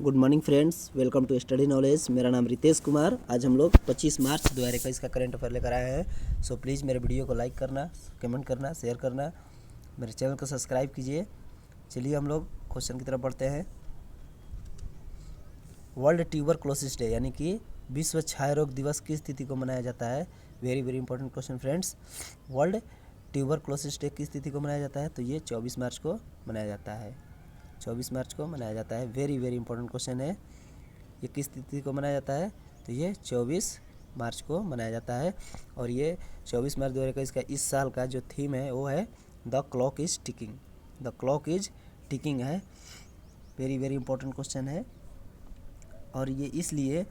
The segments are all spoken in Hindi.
Good morning friends, welcome to study knowledge. मेरा नाम रितेश कुमार। आज हम लोग 25 मार्च 2021 का करंट अफेयर लेकर आए हैं। सो प्लीज़ मेरे वीडियो को लाइक करना, कमेंट करना, शेयर करना, मेरे चैनल को सब्सक्राइब कीजिए। चलिए हम लोग क्वेश्चन की तरफ बढ़ते हैं। वर्ल्ड ट्यूबरक्लोसिस डे यानी कि विश्व क्षय रोग दिवस किस तिथि को मनाया जाता है? Very very important question friends. World tuberculosis day किस तिथि को मनाया जाता है? तो ये 24 मार्च को मनाया जाता है। 24 मार्च को मनाया जाता है। वेरी वेरी इंपॉर्टेंट क्वेश्चन है। ये किस तिथि को मनाया जाता है? तो ये 24 मार्च को मनाया जाता है। और ये 24 मार्च 2021 का इस साल का जो थीम है वो है the clock is ticking. The clock is ticking है। वेरी वेरी इंपॉर्टेंट क्वेश्चन है। और ये इसलिए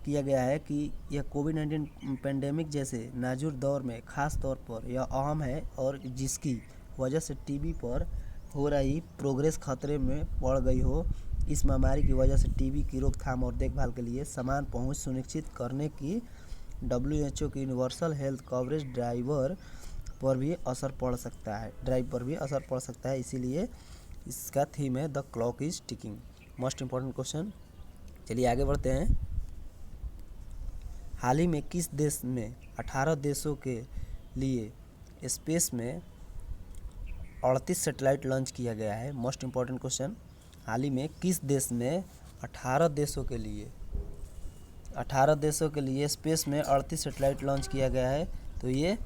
किया गया है कि यह कोविड-19 पेंडेमिक जैसे नाजुक दौर में ख़ास तौर पर यह अहम है और जिसकी वजह से टीबी पर हो रही प्रोग्रेस खतरे में पड़ गई हो। इस महामारी की वजह से टीबी की रोकथाम और देखभाल के लिए समान पहुंच सुनिश्चित करने की WHO की यूनिवर्सल हेल्थ कवरेज ड्राइव पर भी असर पड़ सकता है। इसीलिए इसका थीम है the clock is ticking. Most important question. चलिए आगे बढ़ते हैं। हाल ही में किस देश में 18 देशों के लिए स्पेस में 38 सैटेलाइट लॉन्च किया गया है? Most important question. हाल ही में किस देश में 18 देशों के लिए स्पेस में 38 सैटेलाइट लॉन्च किया गया है? तो ये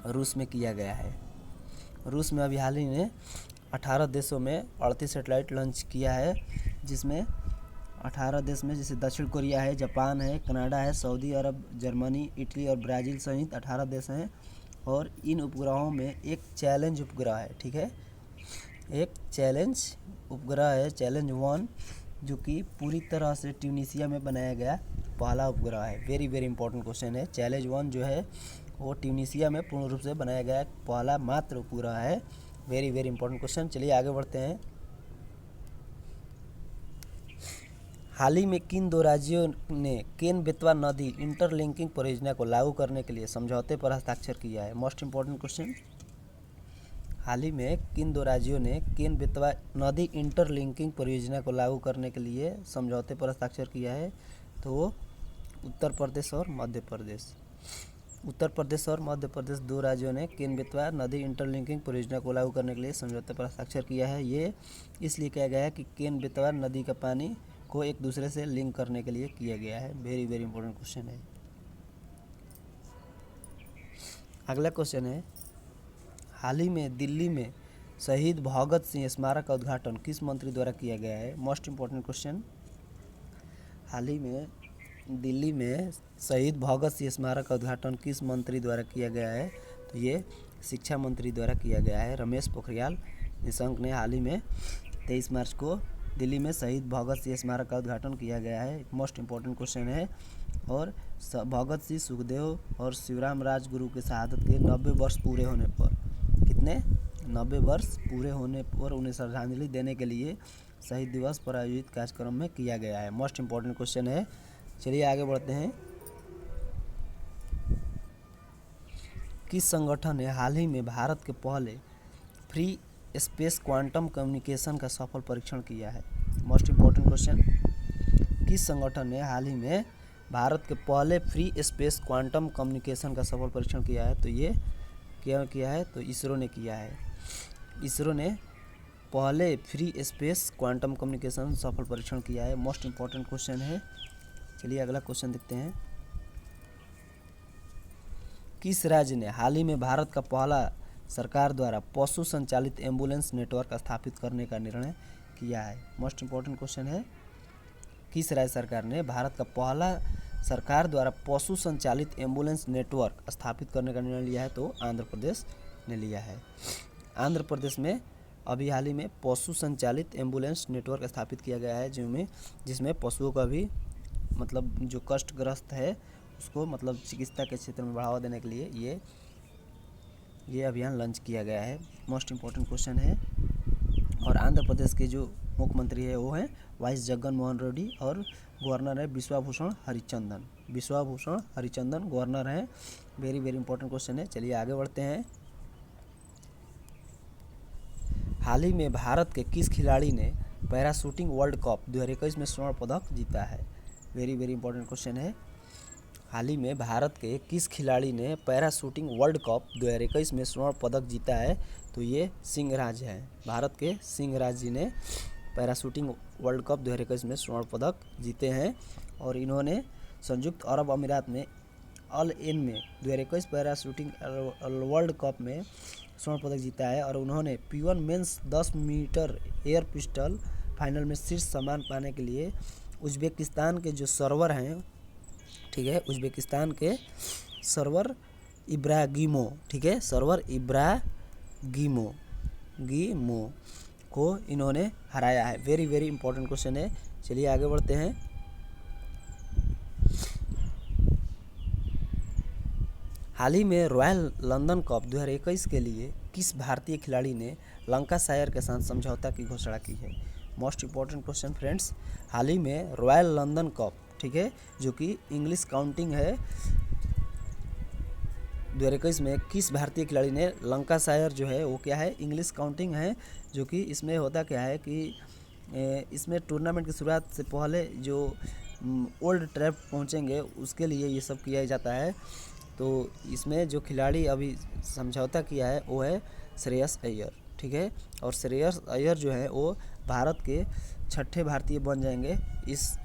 रूस में किया गया है। रूस में अभी हाल ही में 18 देशों में 38 सैटेलाइट लॉन्च किया है, जिसमें 18 देश में जैसे दक्षिण कोरिया है, जापान है, कनाडा है, सऊदी अरब, जर्मनी, इटली और ब्राज़ील सहित 18 देश हैं। और इन उपग्रहों में एक चैलेंज उपग्रह है, ठीक है, एक चैलेंज उपग्रह है, चैलेंज 1, जो कि पूरी तरह से ट्यूनीशिया में बनाया गया पहला उपग्रह है। वेरी वेरी इंपॉर्टेंट क्वेश्चन है। चैलेंज 1 जो है वो ट्यूनीशिया में पूर्ण रूप से बनाया गया पहला मात्र उपग्रह है। Very very important question. चलिए आगे बढ़ते हैं। हाल ही में किन दो राज्यों ने केन बेतवा नदी इंटरलिंकिंग परियोजना को लागू करने के लिए समझौते पर हस्ताक्षर किया है? Most important question. हाल ही में किन दो राज्यों ने केन बेतवा नदी इंटरलिंकिंग परियोजना को लागू करने के लिए समझौते पर हस्ताक्षर किया है? तो उत्तर प्रदेश और मध्य प्रदेश। उत्तर प्रदेश और मध्य प्रदेश दो राज्यों ने केन बेतवा नदी इंटरलिंकिंग परियोजना को लागू करने के लिए समझौते पर हस्ताक्षर किया है। ये इसलिए किया गया है कि केन बेतवा नदी का पानी को एक दूसरे से लिंक करने के लिए किया गया है। वेरी वेरी इंपॉर्टेंट क्वेश्चन है। अगला क्वेश्चन है, हाल ही में दिल्ली में शहीद भगत सिंह स्मारक का उद्घाटन किस मंत्री द्वारा किया गया है? Most important question. हाल ही में दिल्ली में शहीद भगत सिंह स्मारक का उद्घाटन किस मंत्री द्वारा किया गया है? तो ये शिक्षा मंत्री द्वारा किया गया है। रमेश पोखरियाल निशंक ने हाल ही में 23 मार्च को दिल्ली में शहीद भगत सिंह स्मारक का उद्घाटन किया गया है। मोस्ट इम्पॉर्टेंट क्वेश्चन है। और भगत सिंह, सुखदेव और शिवराम राजगुरु के शहादत के 90 वर्ष पूरे होने पर, कितने 90 वर्ष पूरे होने पर उन्हें श्रद्धांजलि देने के लिए शहीद दिवस पर आयोजित कार्यक्रम में किया गया है। मोस्ट इम्पॉर्टेंट क्वेश्चन है। चलिए आगे बढ़ते हैं। किस संगठन ने हाल ही में भारत के पहले फ्री स्पेस क्वांटम कम्युनिकेशन का सफल परीक्षण किया है? Most important question. किस संगठन ने हाल ही में भारत के पहले फ्री स्पेस क्वांटम कम्युनिकेशन का सफल परीक्षण किया है? तो ये क्या किया है? तो इसरो ने किया है। इसरो ने पहले फ्री स्पेस क्वांटम कम्युनिकेशन सफल परीक्षण किया है। मोस्ट इम्पॉर्टेंट क्वेश्चन है। चलिए अगला क्वेश्चन देखते हैं। किस राज्य ने हाल ही में भारत का पहला सरकार द्वारा पशु संचालित एम्बुलेंस नेटवर्क स्थापित करने का निर्णय किया है? मोस्ट इम्पॉर्टेंट क्वेश्चन है। किस राज्य सरकार ने भारत का पहला सरकार द्वारा पशु संचालित एम्बुलेंस नेटवर्क स्थापित करने का निर्णय लिया है? तो आंध्र प्रदेश ने लिया है। आंध्र प्रदेश में अभी हाल ही में पशु संचालित एम्बुलेंस नेटवर्क स्थापित किया गया है, जिसमें पशुओं का भी मतलब जो कष्टग्रस्त है उसको मतलब चिकित्सा के क्षेत्र में बढ़ावा देने के लिए ये अभियान लॉन्च किया गया है। मोस्ट इम्पॉर्टेंट क्वेश्चन है। और आंध्र प्रदेश के जो मुख्यमंत्री है वो हैं वाइस जगन मोहन रेड्डी और गवर्नर है विश्वाभूषण हरिचंदन गवर्नर हैं। वेरी वेरी इंपॉर्टेंट क्वेश्चन है। चलिए आगे बढ़ते हैं। हाल ही में भारत के किस खिलाड़ी ने पैराशूटिंग वर्ल्ड कप 2021 में स्वर्ण पदक जीता है? वेरी वेरी इंपॉर्टेंट क्वेश्चन है। हाल ही में भारत के किस खिलाड़ी ने पैराशूटिंग वर्ल्ड कप 2021 में स्वर्ण पदक जीता है? तो ये सिंहराज है। भारत के सिंहराज जी ने पैराशूटिंग वर्ल्ड कप 2021 में स्वर्ण पदक जीते हैं और इन्होंने संयुक्त अरब अमीरात में अल एन में 2021 पैराशूटिंग वर्ल्ड कप में स्वर्ण पदक जीता है और उन्होंने P1 men's 10 metre air pistol final में शीर्ष सम्मान पाने के लिए उज्बेकिस्तान के जो सर्वर हैं, ठीक है, उज्बेकिस्तान के सर्वर इब्रागिमो, ठीक है, सर्वर इब्रागिमो को इन्होंने हराया है। वेरी वेरी इंपॉर्टेंट क्वेश्चन है। चलिए आगे बढ़ते हैं। हाल ही में रॉयल लंदन कप 2021 के लिए किस भारतीय खिलाड़ी ने लंकाशायर के साथ समझौता की घोषणा की है? Most important question friends. हाल ही में रॉयल लंदन कप, ठीक है, जो कि इंग्लिश काउंटिंग है, 2021 में किस भारतीय खिलाड़ी ने लंकाशायर जो है वो क्या है, इंग्लिश काउंटिंग है, जो कि इसमें होता क्या है कि इसमें टूर्नामेंट की शुरुआत से पहले जो ओल्ड ट्रैप पहुंचेंगे उसके लिए ये सब किया जाता है। तो इसमें जो खिलाड़ी अभी समझौता किया है वो है श्रेयस अय्यर, ठीक है, और श्रेयस अय्यर जो है वो भारत के 6ठे भारतीय बन जाएंगे इस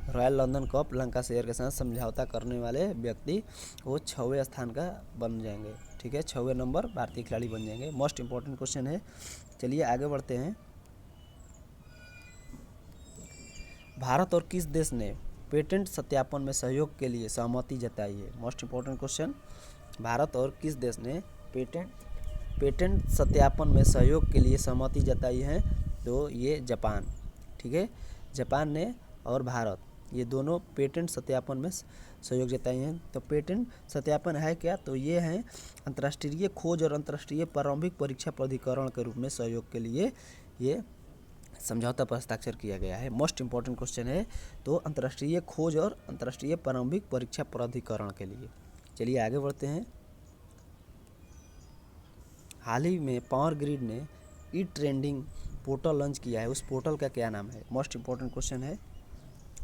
रॉयल लंदन कप लंकाशायर के साथ समझौता करने वाले व्यक्ति। वो 6वें स्थान का बन जाएंगे, ठीक है, 6वें नंबर भारतीय खिलाड़ी बन जाएंगे। मोस्ट इंपॉर्टेंट क्वेश्चन है। चलिए आगे बढ़ते हैं। भारत और किस देश ने पेटेंट सत्यापन में सहयोग के लिए सहमति जताई है? Most important question. भारत और किस देश ने पेटेंट सत्यापन में सहयोग के लिए सहमति जताई है? तो ये जापान, ठीक है, जापान ने और भारत ये दोनों पेटेंट सत्यापन में सहयोग जताई हैं। तो पेटेंट सत्यापन है क्या? तो ये है अंतर्राष्ट्रीय खोज और अंतर्राष्ट्रीय प्रारंभिक परीक्षा प्राधिकरण के रूप में सहयोग के लिए ये समझौता पर हस्ताक्षर किया गया है। मोस्ट इंपॉर्टेंट क्वेश्चन है। तो अंतर्राष्ट्रीय खोज और अंतर्राष्ट्रीय प्रारंभिक परीक्षा प्राधिकरण के लिए। चलिए आगे बढ़ते हैं। हाल ही में पावर ग्रिड ने ई ट्रेंडिंग पोर्टल लॉन्च किया है, उस पोर्टल का क्या नाम है? मोस्ट इंपॉर्टेंट क्वेश्चन है।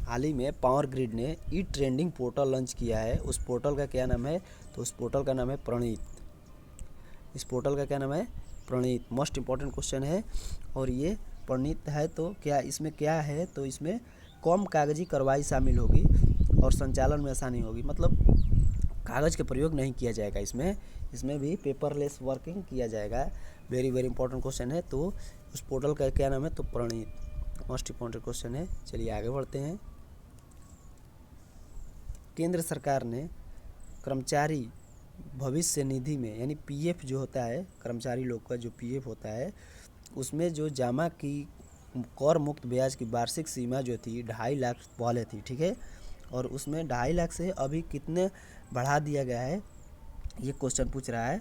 हाल ही में पावर ग्रिड ने ई ट्रेंडिंग पोर्टल लॉन्च किया है, उस पोर्टल का क्या नाम है? तो उस पोर्टल का नाम है प्रणीत। इस पोर्टल का क्या नाम है? प्रणीत। मोस्ट इंपॉर्टेंट क्वेश्चन है। और ये प्रणीत है तो क्या इसमें क्या है? तो इसमें कम कागजी कार्रवाई शामिल होगी और संचालन में आसानी होगी, मतलब कागज़ का प्रयोग नहीं किया जाएगा इसमें भी पेपरलेस वर्किंग किया जाएगा। वेरी वेरी इंपॉर्टेंट क्वेश्चन है। तो उस पोर्टल का क्या नाम है? तो प्रणीत। मोस्ट इंपॉर्टेंट क्वेश्चन है। चलिए आगे बढ़ते हैं। केंद्र सरकार ने कर्मचारी भविष्य निधि में यानी पीएफ जो होता है, कर्मचारी लोग का जो पीएफ होता है, उसमें जो जमा की कर मुक्त ब्याज की वार्षिक सीमा जो थी 2.5 लाख पहले थी, ठीक है, और उसमें 2.5 लाख से अभी कितने बढ़ा दिया गया है ये क्वेश्चन पूछ रहा है।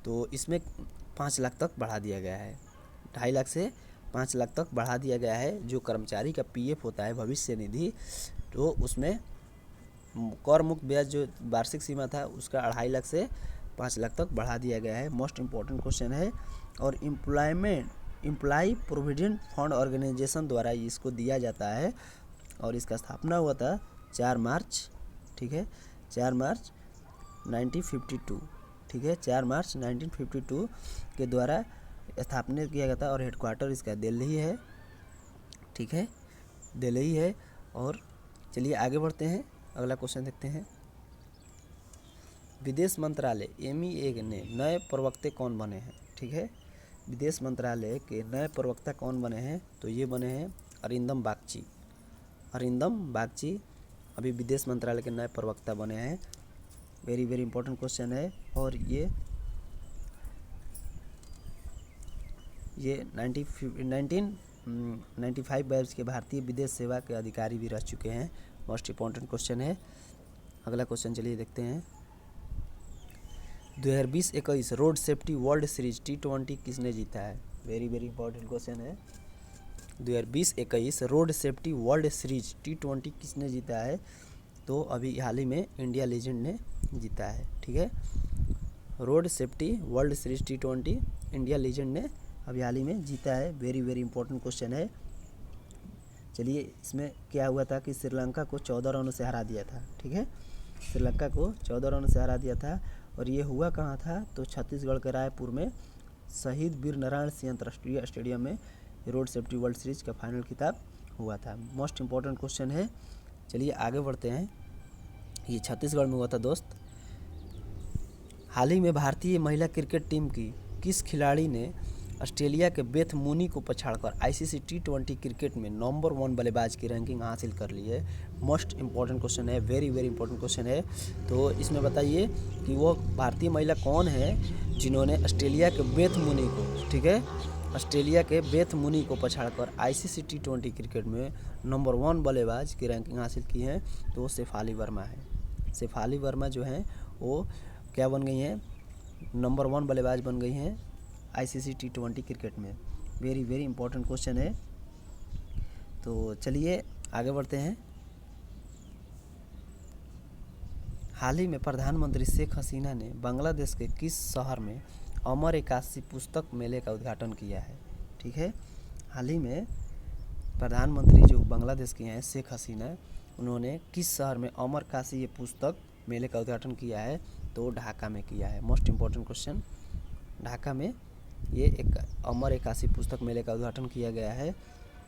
तो इसमें 5 लाख तक बढ़ा दिया गया है। 2.5 लाख से 5 लाख तक बढ़ा दिया गया है जो कर्मचारी का पीएफ होता है भविष्य निधि। तो उसमें कर मुक्त ब्याज जो वार्षिक सीमा था उसका 2.5 लाख से 5 लाख तक बढ़ा दिया गया है। मोस्ट इंपॉर्टेंट क्वेश्चन है। और एम्प्लॉय प्रोविडेंट फंड ऑर्गेनाइजेशन द्वारा इसको दिया जाता है और इसका स्थापना हुआ था 4 मार्च, ठीक है, 4 मार्च 1952, ठीक है, 4 मार्च 1952 के द्वारा स्थापना किया गया था और हेडक्वार्टर इसका दिल्ली है, ठीक है, दिल्ली है। और चलिए आगे बढ़ते हैं, अगला क्वेश्चन देखते हैं। विदेश मंत्रालय MEA ने नए प्रवक्ता कौन बने हैं? ठीक है, विदेश मंत्रालय के नए प्रवक्ता कौन बने हैं? तो ये बने हैं अरिंदम बागची। अरिंदम बागची अभी विदेश मंत्रालय के नए प्रवक्ता बने हैं। वेरी वेरी इंपॉर्टेंट क्वेश्चन है। और ये 1995 बैच के भारतीय विदेश सेवा के अधिकारी भी रह चुके हैं। मोस्ट इंपॉर्टेंट क्वेश्चन है। अगला क्वेश्चन चलिए देखते हैं। 2020-21 road safety world series T20 किसने जीता है? वेरी वेरी इंपॉर्टेंट क्वेश्चन है। 2020-21 road safety world series T20 किसने जीता है? तो अभी हाल ही में इंडिया लीजेंड ने जीता है, ठीक है। Road safety world series T20 India legend ने अभी हाल ही में जीता है। वेरी वेरी इंपॉर्टेंट क्वेश्चन है। चलिए इसमें क्या हुआ था कि श्रीलंका को 14 रनों से हरा दिया था, ठीक है, श्रीलंका को 14 रनों से हरा दिया था। और ये हुआ कहाँ था, तो छत्तीसगढ़ के रायपुर में शहीद वीर नारायण सिंह अंतर्राष्ट्रीय स्टेडियम में रोड सेफ्टी वर्ल्ड सीरीज का फाइनल खिताब हुआ था। मोस्ट इम्पॉर्टेंट क्वेश्चन है। चलिए आगे बढ़ते हैं। ये छत्तीसगढ़ में हुआ था दोस्त। हाल ही में भारतीय महिला क्रिकेट टीम की किस खिलाड़ी ने ऑस्ट्रेलिया के बेथ मूनी को पछाड़कर आईसीसी T20 क्रिकेट में नंबर 1 बल्लेबाज की रैंकिंग हासिल कर ली है। मोस्ट इंपॉर्टेंट क्वेश्चन है, वेरी वेरी इंपॉर्टेंट क्वेश्चन है। तो इसमें बताइए कि वो भारतीय महिला कौन है जिन्होंने ऑस्ट्रेलिया के बेथ मूनी को, ठीक है, ऑस्ट्रेलिया के बेथ मूनी को पछाड़कर आईसीसी T20 क्रिकेट में नंबर 1 बल्लेबाज की रैंकिंग हासिल की है। तो वो शेफाली वर्मा है। शेफाली वर्मा जो हैं वो क्या बन गई हैं, नंबर 1 बल्लेबाज बन गई हैं आईसीसी T20 क्रिकेट में। वेरी वेरी इंपॉर्टेंट क्वेश्चन है। तो चलिए आगे बढ़ते हैं। हाल ही में प्रधानमंत्री शेख हसीना ने बांग्लादेश के किस शहर में अमर एकादशी पुस्तक मेले का उद्घाटन किया है, ठीक है। हाल ही में प्रधानमंत्री जो बांग्लादेश के हैं शेख हसीना, उन्होंने किस शहर में अमर काशी ये पुस्तक मेले का उद्घाटन किया है, तो ढाका में किया है। मोस्ट इम्पॉर्टेंट क्वेश्चन, ढाका में ये एक अमर एकादशी पुस्तक मेले का उद्घाटन किया गया है।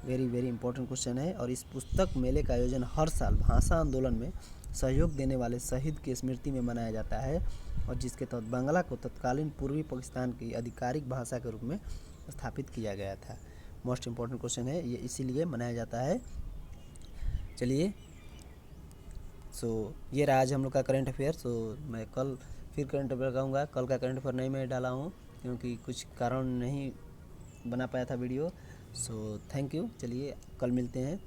वेरी वेरी इंपॉर्टेंट क्वेश्चन है। और इस पुस्तक मेले का आयोजन हर साल भाषा आंदोलन में सहयोग देने वाले शहीद की स्मृति में मनाया जाता है, और जिसके तहत बांग्ला को तत्कालीन पूर्वी पाकिस्तान की आधिकारिक भाषा के रूप में स्थापित किया गया था। मोस्ट इम्पॉर्टेंट क्वेश्चन है, ये इसीलिए मनाया जाता है। चलिए ये रहा आज हम लोग का करंट अफेयर। मैं कल फिर करंट अफेयर कहूँगा। कल का करंट अफेयर नहीं मैं डाला हूँ क्योंकि कुछ कारण नहीं बना पाया था वीडियो। Thank you. चलिए कल मिलते हैं।